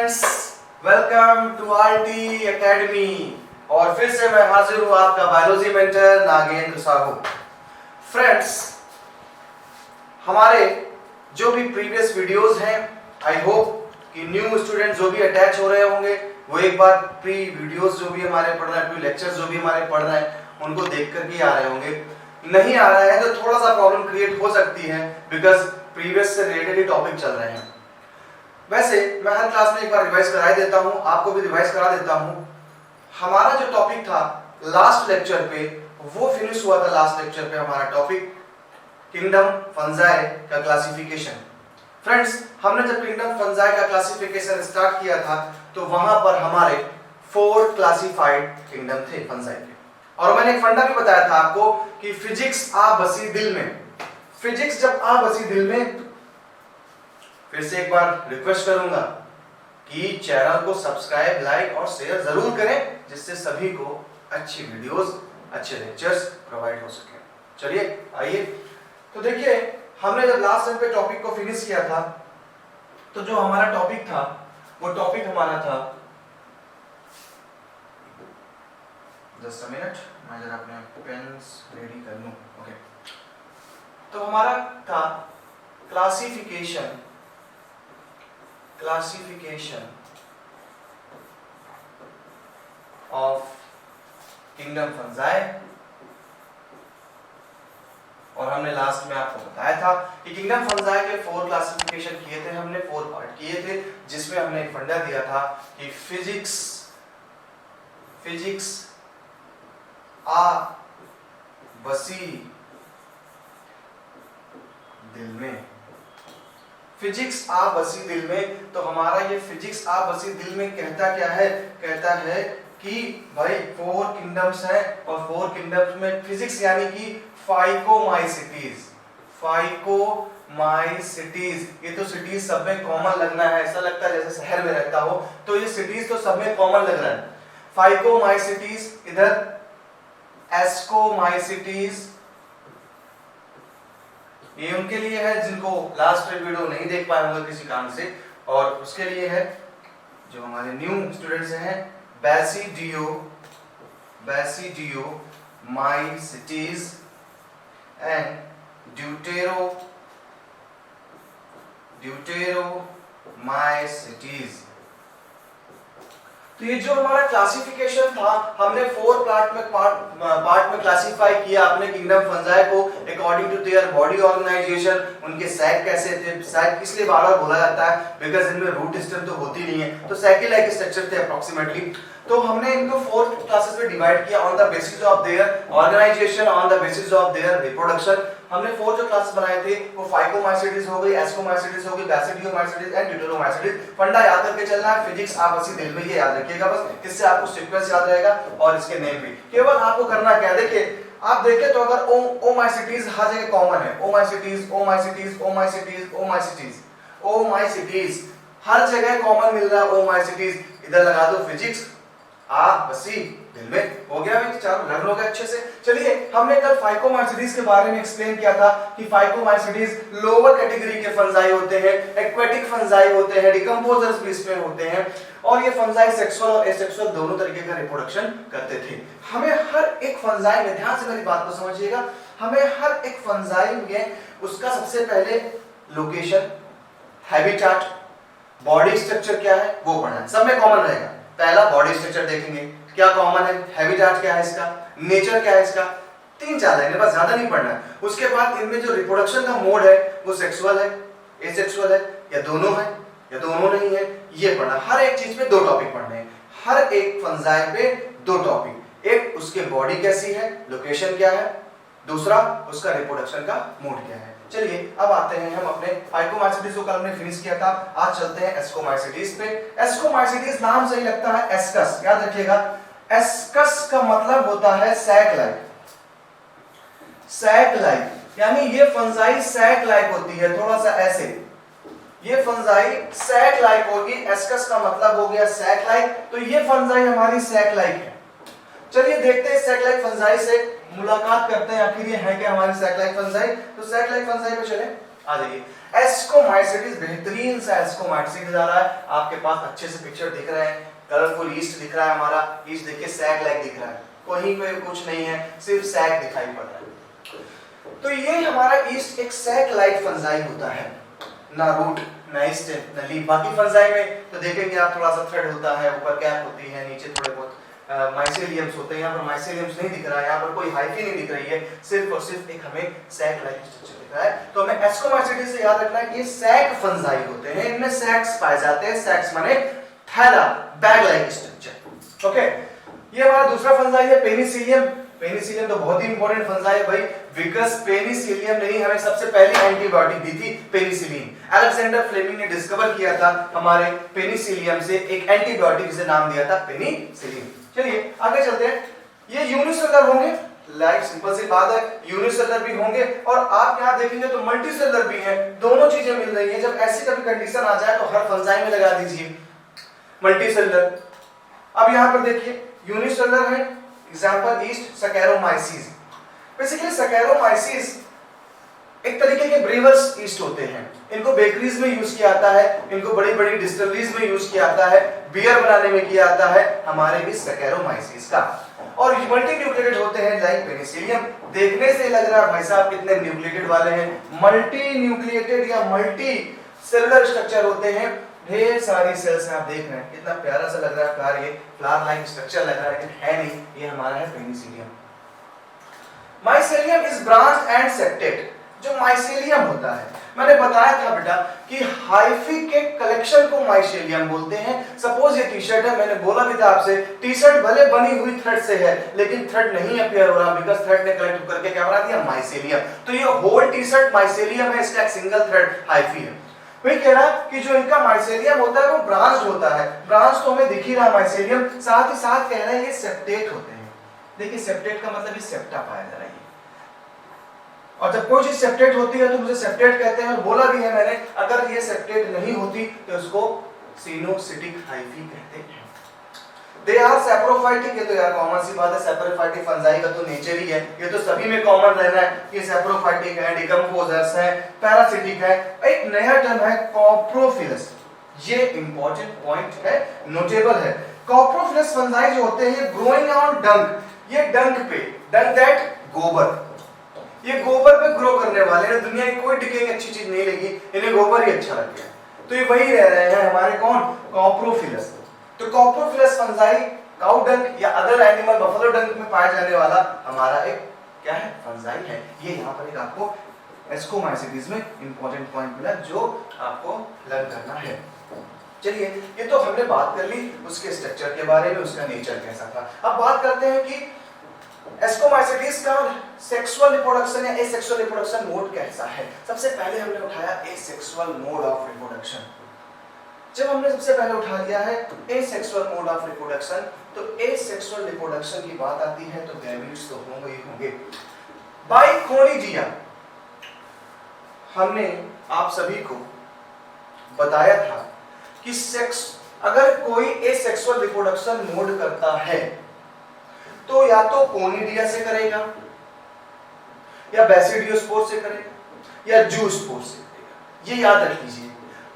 Friends, welcome to RT academy. और फिर से मैं हाजिर हूं आपका biology mentor Nagendra Sahu. Friends, हमारे जो भी प्रीवियस वीडियोस हैं, आई होप कि न्यू स्टूडेंट जो भी अटैच हो रहे होंगे वो एक बार प्री वीडियोस जो भी हमारे पढ़ रहे हैं, प्री लेक्चर्स जो भी हमारे पढ़ रहे हैं उनको देख कर के आ रहे होंगे। नहीं आ रहा है तो थोड़ा सा प्रॉब्लम क्रिएट हो सकती है, बिकॉज प्रीवियस से रिलेटेड ही टॉपिक चल रहे हैं। वैसे मैं हर क्लास में एक बार रिवाइज करा देता हूं, आपको भी रिवाइज करा देता हूं। हमारा जो टॉपिक था लास्ट लेक्चर पे वो फिनिश हुआ था। लास्ट लेक्चर पे हमारा टॉपिक किंगडम फंजाई का क्लासिफिकेशन। फ्रेंड्स, हमने जब किंगडम फंजाई का क्लासिफिकेशन स्टार्ट किया था तो वहां पर हमारे 4 क्लासिफाइड किंगडम थे फंजाई के। और मैंने एक फंडा भी बताया था आपको कि फिजिक्स आ बसी दिल में। फिजिक्स जब आ बसी दिल में, फिर से एक बार रिक्वेस्ट करूंगा कि चैनल को सब्सक्राइब, लाइक और शेयर जरूर करें, जिससे सभी को अच्छी वीडियोस, अच्छे लेक्चर्स प्रोवाइड हो सके। चलिए आइए, तो देखिए हमने जब लास्ट टाइम पे टॉपिक को फिनिश किया था तो जो हमारा टॉपिक था वो टॉपिक हमारा था, जस्ट अ मिनट, मैं जरा अपने पेन्स रेडी कर लूं। ओके, तो हमारा था क्लासिफिकेशन ऑफ किंगडम फंजाई। और हमने लास्ट में आपको बताया था कि किंगडम फंजाई के 4 क्लासिफिकेशन किए थे हमने, 4 पार्ट किए थे, जिसमें हमने एक फंडा दिया था कि फिजिक्स आ बसी दिल में। फिजिक्स आ बसी दिल में, तो हमारा ये फिजिक्स आ बसी दिल में कहता क्या है? कहता है कि भाई 4 किंगडम्स हैं और 4 किंगडम्स में फिजिक्स यानी कि फाइकोमाइसिटीज। ये तो सिटीज सब में कॉमन लगना है, ऐसा लगता है जैसे शहर में रहता हो, तो ये सिटीज तो सब में कॉमन लग रहा है। फाइकोमाइसिटीज, इधर एस्कोमाइसिटीज, ये उनके लिए है जिनको लास्ट वीडियो नहीं देख पाए होंगे किसी कारण से, और उसके लिए है जो हमारे न्यू स्टूडेंट्स हैं, बैसिडियो माइसिटीज एंड ड्यूटेरोमाइसिटीज। तो ये जो हमारा क्लासिफिकेशन था, हमने 4 पार्ट में क्लासिफाई किया अपने किंगडम फंजाई को according to their body organisation. उनके सैक कैसे थे? सैक इसलिए बार-बार बोला जाता है बिकॉज़ इनमें रूट सिस्टम तो होती नहीं है, तो सैक लाइक स्ट्रक्चर थे अप्रोक्सीमेटली। तो हमने इनको 4 क्लासेस में डिवाइड किया on the basis of their organisation, on the basis of their reproduction. हमने 4 जो क्लासेस बनाए थे वो फाइकोमाइसिटीज हो गई, एस्कोमाइसिटीज हो गई, बैसिडियोमाइसिटीज एंड ड्यूटेरोमाइसिटीज। फंडा याद करके चलना है, फिजिक्स आप बसी दिल में, ये याद रखिएगा बस, इससे आपको सीक्वेंस याद रहेगा और इसके नेम भी। केवल आपको करना क्या है, देखिए आप देखें तो अगर ओमाइसिटीज हर जगह कॉमन है, ओमाइसिटीज हर जगह कॉमन मिल रहा है, ओमाइसिटीज। इधर लगा दो फिजिक्स आ बसी दिल में, हो गया भाई, चारों लर्न हो गए अच्छे से। चलिए, हमने कल फाइकोमाइसिटीज के बारे में एक्सप्लेन किया था कि फाइकोमाइसिटीज लोअर कैटेगरी के फंजाई होते हैं, एक्वेटिक फंजाई होते हैं, डिकम्पोजर्स भी इसमें होते हैं, और ये फंजाई सेक्सुअल और एसेक्सुअल दोनों तरीके का रिप्रोडक्शन करते थे। हमें हर एक फंजाई में, ध्यान से मेरी बात को समझिएगा, हमें हर एक फंजाई में उसका सबसे पहले लोकेशन, हैबिटेट, बॉडी स्ट्रक्चर क्या है वो पढ़ना है, सब में कॉमन रहेगा। पहला बॉडी स्ट्रक्चर देखेंगे, क्या कॉमन है, हैबिटेट क्या है इसका, नेचर क्या है इसका, 3-4 लाइनें बस, ज्यादा नहीं पढ़ना है। उसके बाद इनमें जो रिप्रोडक्शन का मोड है वो सेक्सुअल है, एसेक्सुअल है, या दोनों है या दोनों नहीं है, ये पढ़ना। हर एक चीज पे 2 टॉपिक पढ़ने हैं, हर एक फंजाई पे 2 टॉपिक। एक उसके बॉडी कैसी है, लोकेशन क्या है, दूसरा उसका रिप्रोडक्शन का मोड क्या है। चलिए अब आते हैं हम अपने फाइकोमाइसिटीज को, कल हमने फिनिश किया था, आज चलते हैं एस्कोमाइसिटीज पे। एस्कोमाइसिटीज नाम से ही लगता है एस्कस, याद रखिएगा, एस्कस का मतलब होता है सैक लाइक, यानी ये फंजाई सैक लाइक होती है, थोड़ा सा ऐसे, ये फंजाई सैक लाइक होगी। एस्कस का मतलब हो गया सैक लाइक, तो ये फंजाई हमारी सैक लाइक है। चलिए देखते हैं सैक लाइक फंजाई से मुलाकात करते हैं, आखिर ये है क्या हमारी सैक लाइक फंजाई। तो सैक लाइक फंजाई पे चले। आ जाइए, एस्कोमाइसिटीज, बेहतरीन सा एस्कोमाइसिटीज आ रहा है आपके पास, अच्छे से पिक्चर दिख रहे हैं, कलरफुल ईस्ट दिख रहा है हमारा, ईस्ट देखिए सैग लाइक दिख रहा है, कहीं पे कुछ नहीं है, सिर्फ सैग दिखाई पड़ रहा है। तो ये हमारा ईस्ट एक सैग लाइक फंजाई होता है, ना रूट ना स्टेम ना लीफ। बाकी फंजाई में तो देखेंगे आप थोड़ा सा थ्रेड होता है, ऊपर कैप होती है, नीचे थोड़े बहुत माइसेलियम्स होते हैं। यहाँ पर माइसेलियम्स नहीं दिख रहा है, यहाँ पर कोई हाइफी नहीं दिख रही है, सिर्फ और सिर्फ एक हमें सैग लाइक स्ट्रक्चर दिख रहा है। तो हमें एस्कोमाइसिटीज से याद रखना है कि ये सैग फंजाई होते हैं, इनमें सैग्स पाए जाते हैं, सैग्स माने थैला, बैग लाइक स्ट्रक्चर। ओके, ये हमारा दूसरा फंजाई है पेनिसिलियम। पेनिसिलियम तो बहुत ही इंपॉर्टेंट फंजाई है भाई, विकस पेनिसिलियम ने ही हमें सबसे पहली एंटीबायोटिक दी थी, पेनिसिलिन। अलेक्जेंडर फ्लेमिंग ने डिस्कवर किया था हमारे पेनिसिलियम से एक एंटीबायोटिक, जिसे नाम दिया था पेनिसिलिन। चलिए आगे चलते हैं। ये यूनिसेलुलर होंगे, लाइक सिंपल सी बात है, यूनिसेलुलर भी होंगे और आप यहाँ देखेंगे तो मल्टीसेलुलर भी है, दोनों चीजें मिल रही है। जब ऐसी कभी कंडीशन आ जाए तो हर फंजाई में लगा दीजिए मल्टीसेलुलर। अब यहाँ पर देखिए यूनिसेलुलर है, एग्जांपल ईस्ट सैकेरोमाइसीस। बेसिकली सैकेरोमाइसीस एक तरीके के ब्रीवर्स ईस्ट होते हैं, इनको बेकरीज में यूज किया जाता है, इनको बड़ी बड़ी डिस्टिलरीज में यूज किया जाता है, बियर बनाने में किया जाता है हमारे इस सैकेरोमाइसीस का। और मल्टी न्यूक्लिएटेड होते हैं लाइक पेनिसिलियम। देखने से लग रहा है भाई साहब कितने न्यूक्लिएटेड वाले हैं, मल्टी न्यूक्लिएटेड या मल्टी सेलुलर स्ट्रक्चर होते हैं, ढेर सारी सेल्स आप देख रहे हैं, कितना प्यारा सा लग रहा है फ्लावर, ये फ्लावर लाइक स्ट्रक्चर लग रहा है, लेकिन है नहीं, ये हमारा है penicillium. Mycelium is branch and septate. जो माइसेलियम होता है, मैंने बताया था बेटा कि हाइफी के कलेक्शन को माइसेलियम बोलते हैं। सपोज ये टी शर्ट है, मैंने बोला भी था आपसे, टी शर्ट भले बनी हुई थ्रेड से है लेकिन थ्रेड नहीं अपीयर हो रहा, बिकॉज़ थ्रेड ने कलेक्ट करके क्या बना दिया, माइसेलियम। तो ये होल टी शर्ट माइसेलियम है, इसका एक सिंगल थ्रेड हाइफी है। वही कह रहा कि जो इनका माइसेलियम होता है वो ब्रांच होता है, ब्रांच तो हमें दिख ही रहा माइसेलियम, साथ ही साथ कह रहे हैं ये सेप्टेट होते हैं। देखिए सेप्टेट का मतलब ये सेप्टा पाया जा रहा है, और जब कोई चीज सेप्टेट होती है तो मुझे सेप्टेट कहते हैं, और बोला भी है मैंने, अगर ये सेप्टेट नहीं होती तो इसको सिनोसिटिक हाइफी कहते हैं। दे आर सैप्रोफाइटिक, ये तो यार कॉमन सी बात है, सैप्रोफाइटिक फंजाई का तो नेचर ही है, ये तो सभी में कॉमन रहना है कि सैप्रोफाइटिक है, डिकम्पोजर्स है, पैरासिटिक है। एक नया टर्म है कॉप्रोफिलस, ये इंपॉर्टेंट पॉइंट है, नोटेबल है। कॉप्रोफिलस फंजाई जो होते हैं ग्रोइंग ऑन डंक, ये डंक पे, डंक दैट गोबर, ये गोबर पे ग्रो करने वाले हैं। दुनिया की कोई डिकेइंग अच्छी चीज नहीं लगी, इन्हें गोबर ही अच्छा लग गया, तो ये वही रह रहे हैं हमारे कौन, कॉप्रोफिलस। तो कॉप्रोफिलस फंजाई काउ डंक या अदर एनिमल बफलो डंक में पाया जाने वाला हमारा एक क्या है, फंजाई है। ये यहाँ पर एक आपको एस्कोमाइसिटीज में इंपॉर्टेंट पॉइंट मिला जो आपको लर्न करना है। चलिए ये तो हमने बात कर ली उसके स्ट्रक्चर के बारे में, उसका नेचर कैसा था। अब बात करते हैं कि एस्कोमाइसिटीज का सेक्सुअल रिप्रोडक्शन या एसेक्सुअल रिप्रोडक्शन मोड कैसा है। सबसे पहले हमने उठाया एसेक्सुअल मोड ऑफ रिप्रोडक्शन। जब हमने सबसे पहले उठा लिया है एसेक्सुअल मोड ऑफ रिप्रोडक्शन, तो एसेक्सुअल रिप्रोडक्शन की बात आती है तो गैमीट्स तो होंगे ही होंगे। बाइकोनिडिया, हमने आप सभी को बताया था कि सेक्स, अगर कोई एसेक्सुअल रिप्रोडक्शन मोड करता है तो या तो कोनिडिया से करेगा, या बेसिडियोस्पोर से करेगा, या जूस्पोर से करेगा, ये याद रख लीजिए।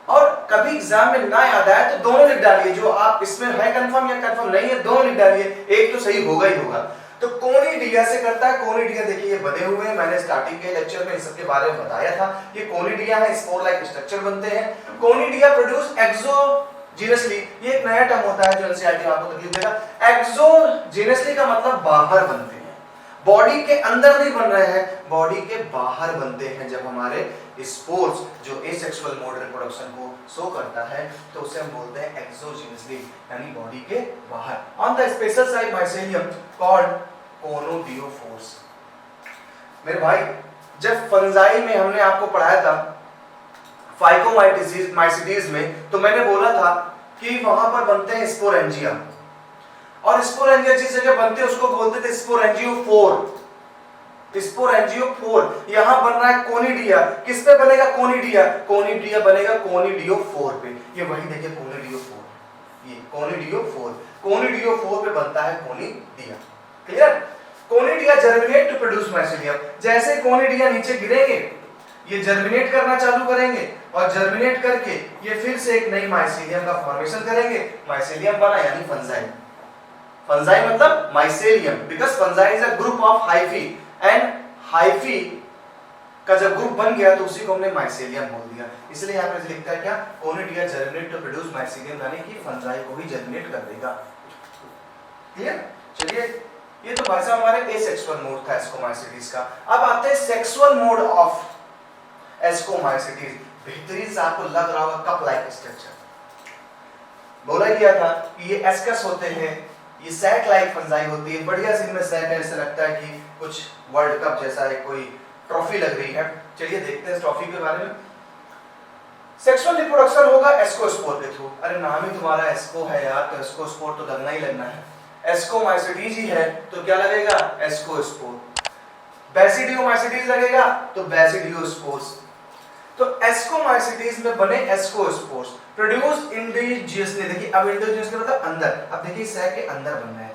और कभी एग्जाम में ना याद आए तो दोनों लिख डालिए, जो आप इसमें है कंफर्म या कंफर्म नहीं है, दोनों लिख डालिए, एक तो सही होगा ही होगा। तो कोनिडिया से करता है, कोनिडिया देखिए ये बने हुए हैं, मैंने स्टार्टिंग के लेक्चर में इन सब के बारे में बताया था। ये कोनिडिया है, स्पोर लाइक स्ट्रक्चर बनते हैं। कोनिडिया प्रोड्यूस एक्सोजीनसली, ये एक नया टर्म होता है जो एनसीईआरटी में आपको तकलीफ देगा। एक्सोजीनसली का मतलब बाहर बनते हैं, बॉडी के अंदर नहीं बन रहे हैं, बॉडी के बाहर बनते हैं। जब हमारे स्पोर्स जो एसेक्सुअल मोड रिप्रोडक्शन को शो करता है तो उसे हम बोलते हैं एक्सोजीनसली, यानी बॉडी के बाहर। On the special side mycelium called conidiophores. मेरे भाई जब फंजाई में हमने आपको पढ़ाया था फाइकोमाइसिटीज में, तो मैंने बोला था कि वहां पर बनते हैं स्पोरेंजिया, और स्पोरेंजिया जिस जगह बनते हैं उसको बोलते थे स्पोरेंजियोफोर। स्पोरेंजियोफोर यहां बन रहा है कोनिडिया, किस पे बनेगा कोनिडिया, कोनिडिया बनेगा कोनिडियोफोर पे। ये वही देखिए कोनिडियोफोर, ये कोनिडियोफोर, कोनिडियोफोर पे बनता है conidia. Clear? Conidia germinate to produce mycelium. जैसे कोनिडिया नीचे गिरेंगे, ये जर्मिनेट करना चालू करेंगे और जर्मिनेट करके ये फिर से एक नई माइसेलियम का फॉर्मेशन करेंगे। माइसेलियम बना यानी फंजाई। फंजाई मतलब mycelium, because fungi is a group of hyphae, and hyphae का जब ग्रुप बन गया तो उसी को हमने माइसेलियम बोल दिया। इसलिए यहाँ पे लिखता है क्या, conidia germinate to produce mycelium, यानी कि फंजाई को ही जर्मिनेट कर देगा। क्लियर? चलिए, ये तो भाई साहब हमारे एसेक्सुअल मोड था एस्कोमाइसिटीज का। अब आते हैं सेक्सुअल मोड ऑफ एस्कोमाइसिटीज। बेहतरीन से आपको लग रहा होगा कप लाइक स्ट्रक्चर। बोला गया था कि ये एस्कस होते हैं, ये सैक लाइक फंजाई होती है। बढ़िया सी में सैक है, ऐसा लगता है कि कुछ वर्ल्ड कप जैसा है, कोई ट्रॉफी लग रही है। चलिए देखते हैं इस ट्रॉफी के बारे में। सेक्सुअल रिप्रोडक्शन होगा एस्कोस्पोर के थ्रू। अरे नाम ही तुम्हारा एस्को है यार, तो एस्कोस्पोर तो लगना ही लगना है। एस्कोमाइसिटीज ही है तो क्या लगेगा, एस्कोस्पोर। बेसिडियोमाइसिटीज लगेगा तो बेसिडियोस्पोर्स। तो एस्कोमाइसिटीज में बने एस्कोस्पोर्स प्रोड्यूस इंडिजियसली। देखिए अब इंडिजियस मतलब अंदर। अब देखिए सैक के अंदर बन रहे थे,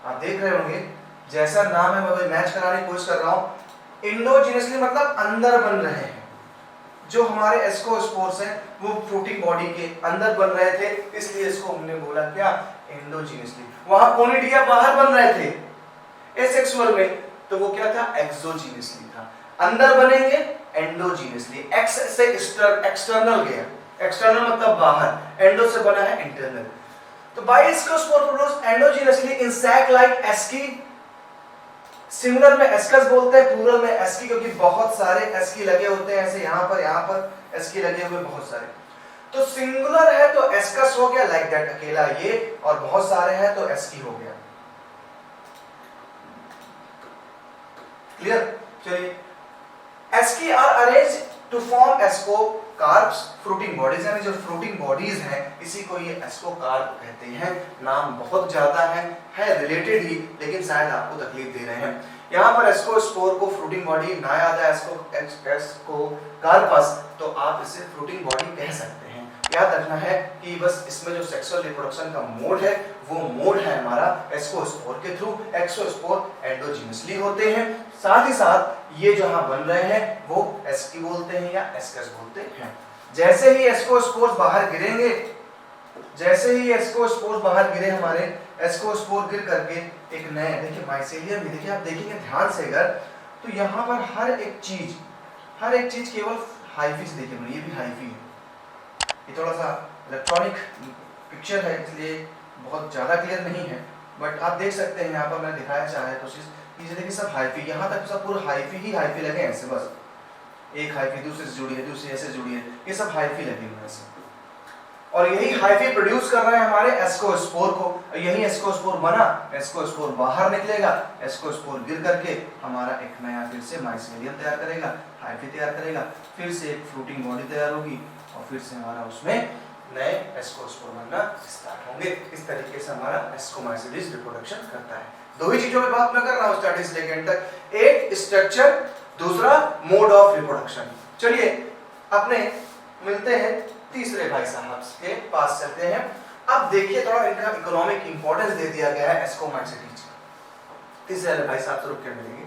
आप देख रहे होंगे जैसा नाम है, मैं मैच कराने की कोशिश कर रहा हूं। इंडोजिनसली मतलब अंदर बन रहे हैं। जो हमारे एस्कोस्पोर्स हैं वो फ्रूटिंग बॉडी के अंदर बन रहे थे, इसलिए इसको हमने बोला क्या, एंडोजीनियसली। वहां कोनिडिया बाहर बन रहे थे एसेक्सुअल में, तो वो क्या था, एक्सोजीनियसली था। अंदर बनेंगे एंडोजीनियसली। एक्स से एक्सटर्नल गया, एक्सटर्नल मतलब बाहर, एंडो से बना है इंटरनल। तो बाय एस्कोस्पोर प्रोड्यूस एंडोजीनियसली इन सैक लाइक एस्की। सिंगुलर में एस्कस बोलते हैं, प्लूरल में एस्की, क्योंकि बहुत सारे एस्की लगे होते हैं। ऐसे यहाँ पर एस्की लगे हुए बहुत सारे। तो सिंगुलर है तो एस्कस हो गया लाइक दैट, अकेला ये, और बहुत सारे हैं तो एस्की हो गया। क्लियर? चलिए, asci are arranged to form ascocarps fruiting bodies, यानी जो फ्रूटिंग बॉडीज हैं इसी को ये एस्कोकार्प कहते हैं। नाम बहुत ज्यादा है रिलेटेड ही, लेकिन शायद आपको तकलीफ दे रहे हैं। यहाँ पर एस्कोस्पोर को फ्रूटिंग बॉडी ना याद है एस्कोकार्पस, तो आप इसे फ्रूटिंग बॉडी कह सकते हैं। याद रखना है कि बस इसमें जो सेक्सुअल रिप्रोडक्शन का मोड है वो मोड है हमारा एस्कोस्पोर के थ्रू। एक्सोस्पोर एंडोजीनियसली होते हैं। साथ ही साथ ये जहां बन रहे हैं वो एस्की बोलते हैं या एस्कस बोलते हैं। जैसे ही एस्कोस्पोर्स बाहर गिरेंगे, जैसे ही एस्कोस्पोर्स बाहर गिरे हमारे, एस्कोस्पोर गिर करके एक नए, देखिए माइसेलियम भी, देखिए आप देखेंगे ध्यान से अगर, तो यहाँ पर हर एक चीज केवल हाइफी से देखिए, ये भी हाइफी है। ये थोड़ा सा इलेक्ट्रॉनिक पिक्चर है इसलिए बहुत ज़्यादा क्लियर नहीं है, बट आप देख सकते हैं यहाँ पर मैंने दिखाया चाहा है कोशिश। ये देखिए सब हाइफी, यहाँ तक सब पूरा हाइफी ही हाइफी लगे हैं ऐसे, बस एक हाइफी दूसरे से जुड़ी है, दूसरी ऐसे जुड़ी है, ये सब हाइफी लगे हुए हैं ऐसे। और यही हाइफी प्रोड्यूस कर रहे हैं हमारे एस्कोस्पोर को। यही एस्कोस्पोर बना, एस्कोस्पोर बाहर निकलेगा, एस्कोस्पोर गिर करके हमारा एक नया फिर से माइसेलियम तैयार करेगा, हाइफी तैयार करेगा, फिर से एक फ्रूटिंग बॉडी तैयार होगी और फिर से हमारा उसमें नए एस्कोस्पोर बनना स्टार्ट होंगे। इस तरीके से हमारा एस्कोमाइसिटीज रिप्रोडक्शन करता है। दो ही चीजों में बात मैं कर रहा हूँ स्टार्टिंग से लेकर एंड तक, एक स्ट्रक्चर, दूसरा मोड ऑफ रिप्रोडक्शन। चलिए अपने मिलते हैं तीसरे भाई साहब के पास चलते हैं। अब देखिए थोड़ा इनका इकोनॉमिक इंपॉर्टेंस दे दिया गया है एस्कोमाइसिटीज। तीसरे भाई साहब से रुक के मिलेंगे,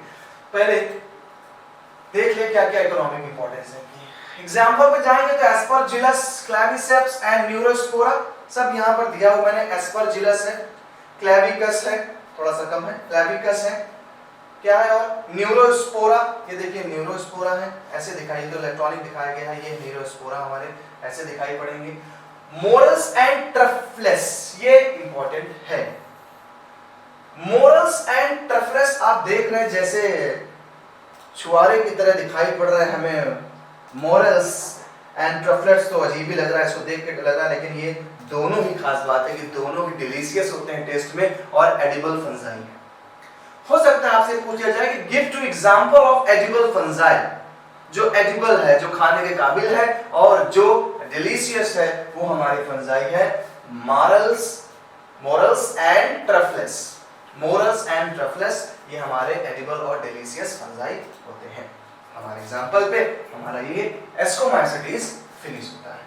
पहले देख ले क्या क्या इकोनॉमिक इंपॉर्टेंस है। एग्जाम्पल पे जाएंगे तो एस्परजिलस, क्लैविसेप्स एंड न्यूरोस्पोरा, सब यहाँ पर दिया हुआ मैंने। एस्परजिलस है, क्लैविकस है, थोड़ा सा कम है, क्लैविकस है, क्या है, और न्यूरोस्पोरा, ये देखिए न्यूरोस्पोरा है, ऐसे दिखाई, तो इलेक्ट्रॉनिक दिखाया गया है, ये न्यूरोस्पोरा हमारे ऐसे दिखाई पड़ेंगे। मोरल्स एंड ट्रफलेस, ये इंपॉर्टेंट है। मोरल्स एंड ट्रफलेस आप देख रहे हैं जैसे छुआरे की तरह दिखाई पड़ रहा है हमें। मोरल्स एंड ट्रफलेट्स तो अजीब ही लग रहा है, इसको देख के लग रहा है, लेकिन ये दोनों ही खास बात है कि दोनों ही डिलीशियस होते हैं टेस्ट में और एडिबल फंजाई है। हो सकता है आपसे पूछा जाए कि give two example of edible fungi, जो एडिबल है, जो खाने के काबिल है, और जो डिलीशियस है वो हमारी फंजाई है मोरल्स एंड ट्रफलेस। मोरल्स एंड ट्रफलेस ये हमारे एडिबल और डिलीशियस फंजाई होते हैं। हमारे एग्जांपल पे हमारा ये एस्कोमाइसिटीज फिनिश होता है।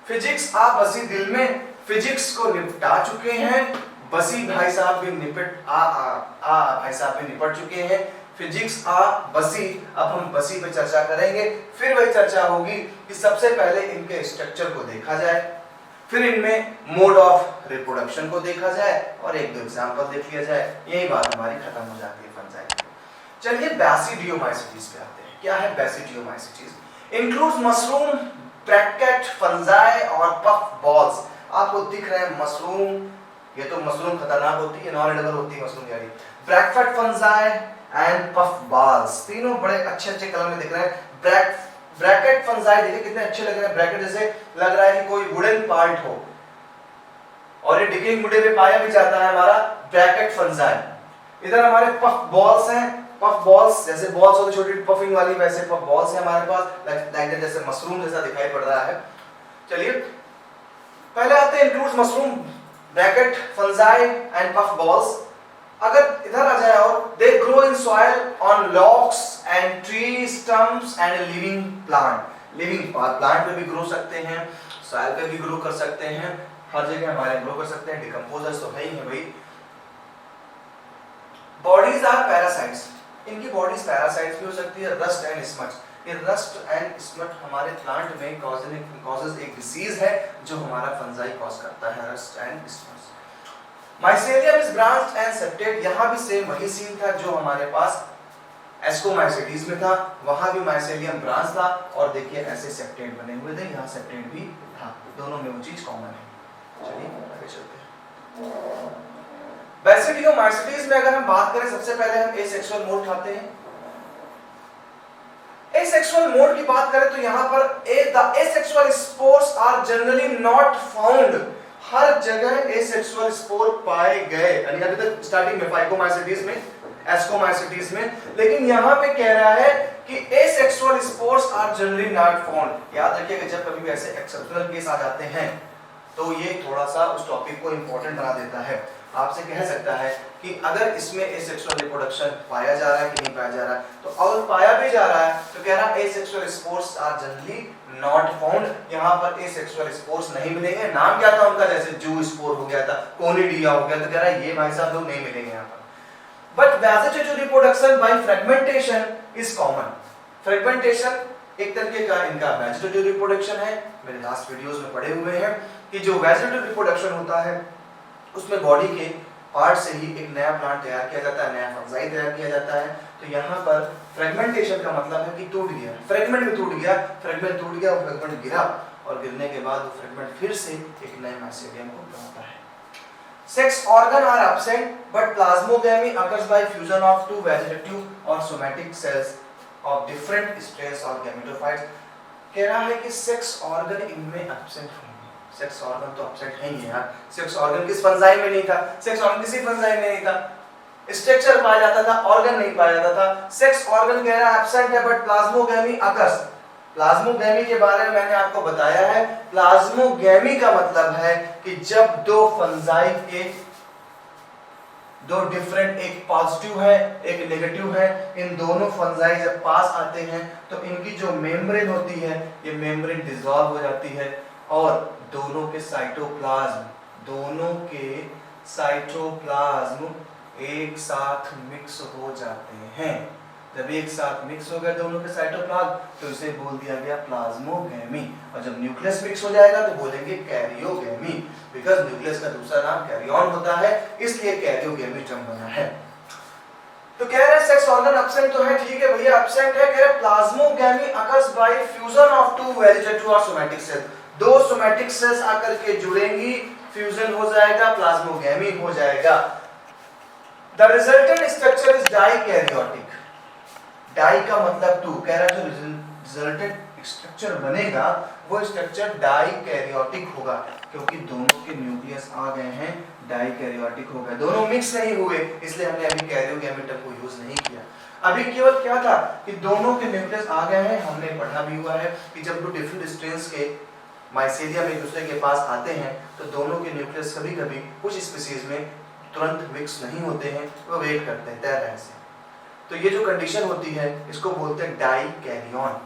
फिजिक्स आप बसी दिल में फिजिक्स को निपटा चुके हैं, बसी भाई साहब भी भाई साहब भी निपट चुके हैं। फिजिक्स आ बसी। अब हम बसी पे चर्चा करेंगे। फिर वही चर्चा होगी कि सबसे पहले इनके स्ट्रक्चर को देखा जाए, फिर इनमें मोड ऑफ रिप्रोडक्शन को देखा जाए और एक दो एग्जांपल देख लिया जाए। यही बात हमारी खत्म हो जाती है फंजाई की। चलिए बैसिडियोमाइसीटीज पे आते हैं। क्या है बैसिडियोमाइसीटीज? इंक्लूड्स मशरूम, ब्रैकेट, फंजाई और पफ बॉल्स। आपको दिख रहे हैं मशरूम, ये तो मशरूम खतरनाक होती है, नॉन एडिबल होती है मशरूम यानी। Bracket, fungi and puff balls, तीनों बड़े अच्छे अच्छे कलर में दिख रहे हैं। ब्रैकेट फंजाई देखिए कितने अच्छे लग रहे हैं। ब्रैकेट जैसे लग रहा है कि कोई वुडन पार्ट हो, और ये डिकेइंग वुड पे पाया भी जाता है हमारा ब्रैकेट फंजाई। इधर हमारे पफ बॉल्स हैं। पफ बॉल्स जैसे बॉल्स होती छोटी पफिंग वाली, वैसे पफ बॉल्स हैं हमारे पास, लाइक जैसे मशरूम जैसा दिखाई पड़ रहा है। चलिए पहले आते हैं includes mushroom, bracket, fungi and puff balls. अगर इधर आ जाए, और they grow in soil on logs and tree stumps and living plant. Living plant पे भी ग्रो सकते हैं, सॉइल पे भी ग्रो कर सकते हैं, हर जगह हमारे ग्रो कर सकते हैं। डिकम्पोजर्स तो है ही है भाई। बॉडीज आर पैरासाइट्स, इनकी बॉडीज पैरासाइट्स भी हो सकती है। रस्ट एंड स्मट्स, ये रस्ट एंड स्मट हमारे प्लांट में कॉजेज एक डिसीज है जो हमारा फंजाई कॉज करता है, rust and smuts. Mycelium is branched and septate, यहां भी सेम वही सीन था जो हमारे पास एस्कोमाइसीटीज में था। वहां भी माइसेलियम ब्रांच था और देखिए ऐसे सेप्टेड बने हुए थे, यहां सेप्टेड भी था, दोनों में वो चीज कॉमन है। चलिए आगे चलते हैं। बैसिडियोमाइसीटीज में अगर हम बात करें, सबसे पहले हम एसेक्सुअल मोड उठाते हैं। एसेक्सुअल मोड की बात करें तो यहां पर the asexual spores are generally not found. हर जगह एसेक्सुअल स्पोर पाए गए, यानी अभी तक स्टार्टिंग में फाइकोमाइसीटीज में, एस्कोमाइसीटीज में, लेकिन यहां पे कह रहा है कि asexual spores are generally not found. याद रखिएगा जब कभी भी ऐसे एक्सेप्शनल केस आ जाते हैं तो ये थोड़ा सा उस टॉपिक को इंपॉर्टेंट बना देता है। आपसे कह सकता है कि अगर इसमें एसेक्सुअल रिप्रोडक्शन पाया जा रहा है कि नहीं पाया जा रहा है, तो अगर पाया भी जा रहा है तो कह रहा है asexual spores are generally not found. यहाँ पर एसेक्सुअल स्पोर्स नहीं मिलेंगे। नाम क्या था उनका, जैसे जू स्पोर हो गया था, कोनिडिया हो गया, तो कह रहा है ये भाई साहब लोग नहीं मिलेंगे यहाँ पर। But vegetative reproduction by fragmentation is common. Fragmentation एक तरीके का इनका वेजिटेटिव रिप्रोडक्शन है, मेरे लास्ट वीडियोस में पढ़े हुए हैं कि जो वेजिटेटिव रिप्रोडक्शन होता है उसमें बॉडी के पार्ट से ही एक नया प्लांट तैयार किया जाता है, नया फंजाई तैयार किया जाता है। तो यहाँ पर फ्रेगमेंटेशन का मतलब है कि टूट गया, फ्रेगमेंट में टूट गया, फ्रेगमेंट टूट गया और फ्रेगमेंट गिरा, और गिरने के बाद वो फ्रेगमेंट फिर से एक नए माइसेलियम को बनाता है। Sex organ are absent but plasmogamy occurs by fusion of two vegetative और somatic cells of different stress और गैमेटोफाइट्स। कह रहा है कि सेक्स ऑर्गन इनमें एब्सेंट होंगे। सेक्स ऑर्गन तो एब्सेंट है ही यार, सेक्स ऑर्गन किस फंजाई में नहीं था, सेक्स ऑर्गन किसी फंजाई में नहीं था। स्ट्रक्चर पाया जाता था, ऑर्गन नहीं पाया जाता था। सेक्स ऑर्गन कह रहा है एब्सेंट है बट प्लाज्मोगैमी अकर्स। प्लाज्मोगैमी के बारे में मैंने आपको बताया है। प्लाज्मोगैमी का मतलब है कि जब दो फंजाई के दो डिफरेंट, एक पॉजिटिव है एक नेगेटिव है, इन दोनों फंजाई जब पास आते हैं तो इनकी जो मेम्ब्रेन होती है ये मेम्ब्रेन डिसॉल्व हो जाती है और दोनों के साइटोप्लाज्म एक साथ मिक्स हो जाते हैं। जब एक साथ मिक्स हो गए दोनों के साइटोप्लाज्म तो इसे बोल दिया गया प्लाज्मोगैमी। और जब न्यूक्लियस मिक्स हो जाएगा तो बोलेंगे कैरियोगैमी, बिकॉज़ न्यूक्लियस का दूसरा नाम कैरियन होता है, इसलिए कैरियोगैमी टर्म बना है। तो कह रहे हैं सेक्स ऑर्गन एब्सेंट तो है, ठीक है भैया एब्सेंट है। कह रहे plasmogamy occurs by fusion of two vegetative और सोमैटिक सेल्स। दो सोमैटिक सेल्स आकर के जुड़ेंगी, फ्यूजन हो जाएगा, प्लाज्मोगैमी हो जाएगा। The resultant structure is dikaryotic. Di का मतलब टू, कह रहा है जो रिजल्टेंट स्ट्रक्चर बनेगा वो स्ट्रक्चर डाइकैरियोटिक होगा, क्योंकि दोनों के न्यूक्लियस आ गए हैं, डाइकैरियोटिक हो गए, दोनों मिक्स नहीं हुए, इसलिए हमने अभी कैरियोगैमी टर्म को यूज नहीं किया। अभी केवल क्या था कि दोनों के न्यूक्लियस आ गए हैं। हमने पढ़ा भी हुआ है कि जब दो डिफरेंट स्ट्रेन्स के माइसेलियम एक दूसरे के पास आते हैं तो दोनों के न्यूक्लियस कभी कभी कुछ स्पीशीज में तुरंत मिक्स नहीं होते हैं, वो वेट करते हैं तय रहने से। तो ये जो कंडीशन होती है इसको बोलते हैं dikaryon.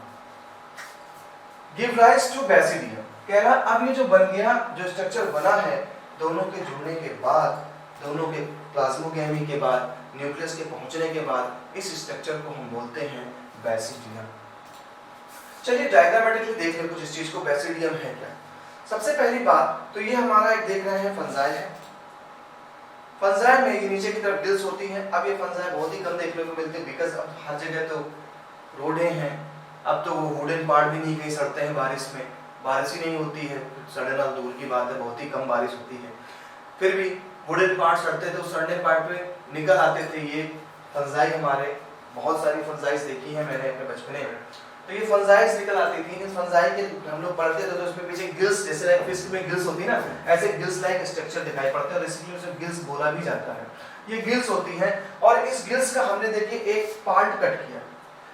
Give rise to basidium. कह रहा अब ये जो बन गया, जो स्ट्रक्चर बना है दोनों के जुड़ने के बाद, दोनों के प्लाज्मोगैमी के बाद न्यूक्लियस के पहुंचने के बाद इस स्ट्रक्चर को हम बोलते हैं बेसिडियम। चलिए डायग्रामेटिकली देख लें कुछ इस चीज को, बेसिडियम है क्या। सबसे पहली बात तो ये हमारा एक देख रहे हैं फंजाई है। फंजाई में ये नीचे की तरफ गिल्स होती हैं। अब ये फंजाई बहुत ही कम देखने को मिलते हैं बिकॉज अब हर जगह तो रोडें हैं, अब तो वो वुडन पार्ट भी नहीं कहीं सड़ते हैं बारिश में, बारिश ही नहीं होती है, सड़ना दूर की बात है, बहुत ही कम बारिश होती है। फिर भी वुडन पार्ट सड़ते थे, तो सड़ने पार्ट पे निकल आते थे ये फंजाई। हमारे बहुत सारी फंजाइज देखी है मैंने अपने बचपने में, तो ये फंजाइज निकल आती थी। इन फंजाई के हम लोग पढ़ते थे तो उसमें पीछे गिल्स, जैसे लाइक फिश में गिल्स होती है ना, ऐसे गिल्स लाइक स्ट्रक्चर दिखाई पड़ते हैं और इसीलिए उसे गिल्स बोला भी जाता है। ये गिल्स होती हैं और इस गिल्स का हमने देखिए एक पार्ट कट किया।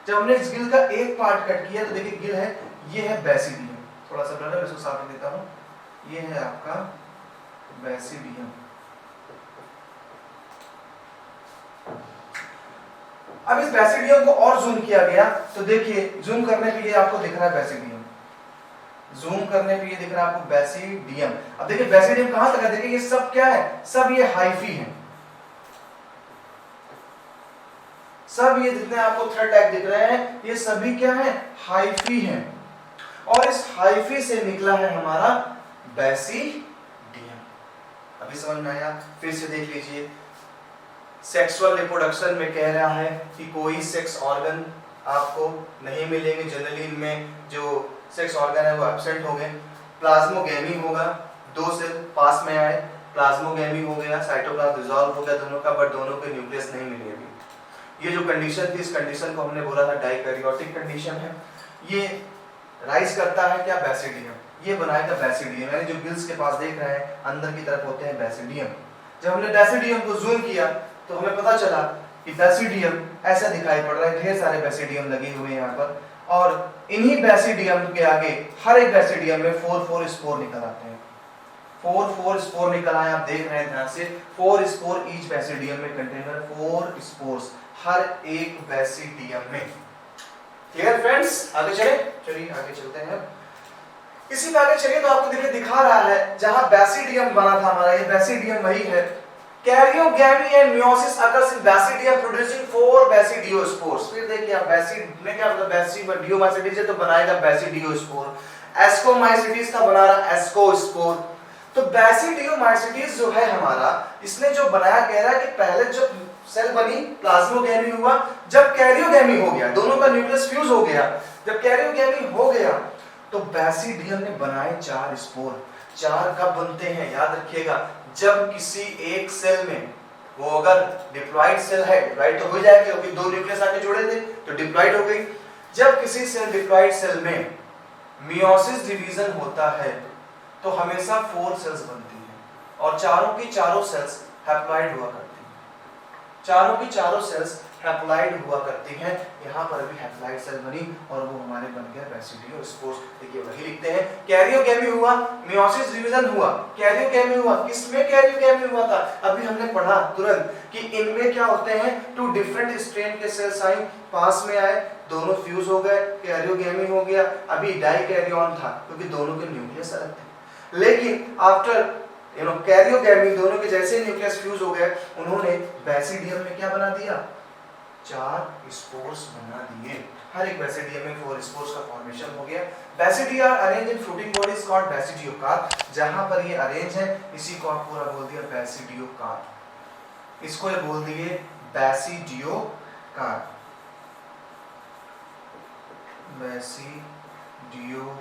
जब हमने इस गिल का एक पार्ट कट किया तो देखिए गिल है, ये है बेसिडियम। थोड़ा सा ब्लर है, इसको साफ कर देता हूँ। ये है आपका बेसिडियम। अब इस बेसिडियम को और जूम किया गया तो देखिए जूम करने पे ये आपको दिख रहा है बेसिडियम, जूम करने पे ये दिख रहा है आपको बेसिडियम। अब देखिए बेसिडियम कहां तक है, देखिए ये सब क्या है, सब ये हाइफी है, सब ये जितने आपको थ्रेड टैग दिख रहे हैं ये सभी क्या है, हाइफी हैं। और इस हाइफी से निकला है हमारा बेसिडियम। अभी समझ में आया? फिर से देख लीजिए, सेक्सुअल रिप्रोडक्शन में कह रहा है कि कोई सेक्स ऑर्गन आपको नहीं मिलेंगे, जनरली इनमें जो सेक्स ऑर्गन है वो एब्सेंट हो गए। प्लाज्मोगेमी होगा, दो सेल पास में आए, प्लाज्मोगेमी हो गया, साइटोप्लाज्म डिसॉल्व हो गया दोनों का, बट दोनों के न्यूक्लियस नहीं मिले अभी। ये जो कंडीशन थी, इस कंडीशन को हमने बोला था डाइकैरियोटिक कंडीशन है। ये राइज करता है क्या, बेसिडियम, ये बनाएगा बेसिडियम। यानी जो गिल्स के पास देख रहे हैं अंदर की तरफ होते हैं बेसिडियम। जब हमने बेसिडियम को जूम किया तो हमें पता चला कि बेसिडियम ऐसा दिखाई पड़ रहा है, ढेर सारे बेसिडियम लगे हुए हैं यहाँ पर, और इन्हीं बेसिडियम के आगे हर एक बेसिडियम में 4 स्पोर निकल आते हैं। 4 स्पोर निकल आए, आप देख रहे हैं ध्यान से, 4 स्पोर ईच बेसिडियम में कंटेनर, 4 स्पोर्स हर एक बेसिडियम में। Clear friends? आगे चले, चलिए आगे चलते हैं। इसी में आगे चलिए तो आपको देखिए दिखा रहा है जहां बेसिडियम बना था हमारा, ये बेसिडियम वही है। Karyogamy and meiosis occurs in basidium producing 4 basidiospores. फिर देखिए आप बेसिड में क्या मतलब, बेसिडियोमाइसिटीज है तो बनाएगा बेसिडियोस्पोर। एस्कोमाइसिटीज था, बना रहा एस्कोस्पोर। तो बेसिडियोमाइसिटीज जो है हमारा, इसने जो बनाया, कह रहा है कि पहले जो सेल बनी प्लाज्मोगैमी हुआ, जब कैरियोगैमी हो गया, दोनों का न्यूक्लियस फ्यूज हो गया, जब कैरियोगैमी हो गया तो बेसिडियम ने बनाए 4 स्पोर। 4 कब बनते हैं याद रखिएगा, जब किसी एक सेल में, वो अगर डिप्लॉइड सेल है, डिप्लॉइड तो हो जाएगी क्योंकि 2 न्यूक्लियस आके जुड़े थे तो डिप्लॉइड हो गई। जब किसी सेल डिप्लॉइड सेल में मियोसिस डिवीजन होता है तो हमेशा 4 सेल्स बनती हैं और चारों की चारों सेल्स हैप्लॉइड हुआ करती हैं, चारों की चारों सेल्स हैप्लॉइड हुआ करती हैं। यहाँ पर भी हैप्लॉइड सेल बनी और वो हमारे बन गया बेसिडियोस्पोर्स। देखिए वही लिखते हैं, कैरियोगैमी हुआ, मियोसिस डिवीजन हुआ, कैरियोगैमी हुआ। किसमें कैरियोगैमी हुआ था? अभी हमने पढ़ा तुरंत कि इनमें क्या होते हैं, 2 डिफरेंट स्ट्रेन के सेल्स आई, पास में आए, दोनों फ्यूज हो गए, कैरियोगैमी हो गया। अभी डाइकैरियन था क्योंकि दोनों के न्यूक्लियस अलग थे, लेकिन आफ्टर कैरियोगैमी, दोनों के जैसे न्यूक्लियस फ्यूज हो गए, उन्होंने बेसिडियम में क्या बना दिया, 4 स्पोर्स बना दिए। हर एक बेसिडियम में 4 स्पोर्स का फॉर्मेशन हो गया। Basidia arrange in fruiting bodies called basidiocarp. जहां पर ये अरेंज है इसी को आप पूरा बोल दिया बेसिडियोकार्प, इसको ये बोल दिए बेसिडियोकार्प, बेसिडियोकार्प।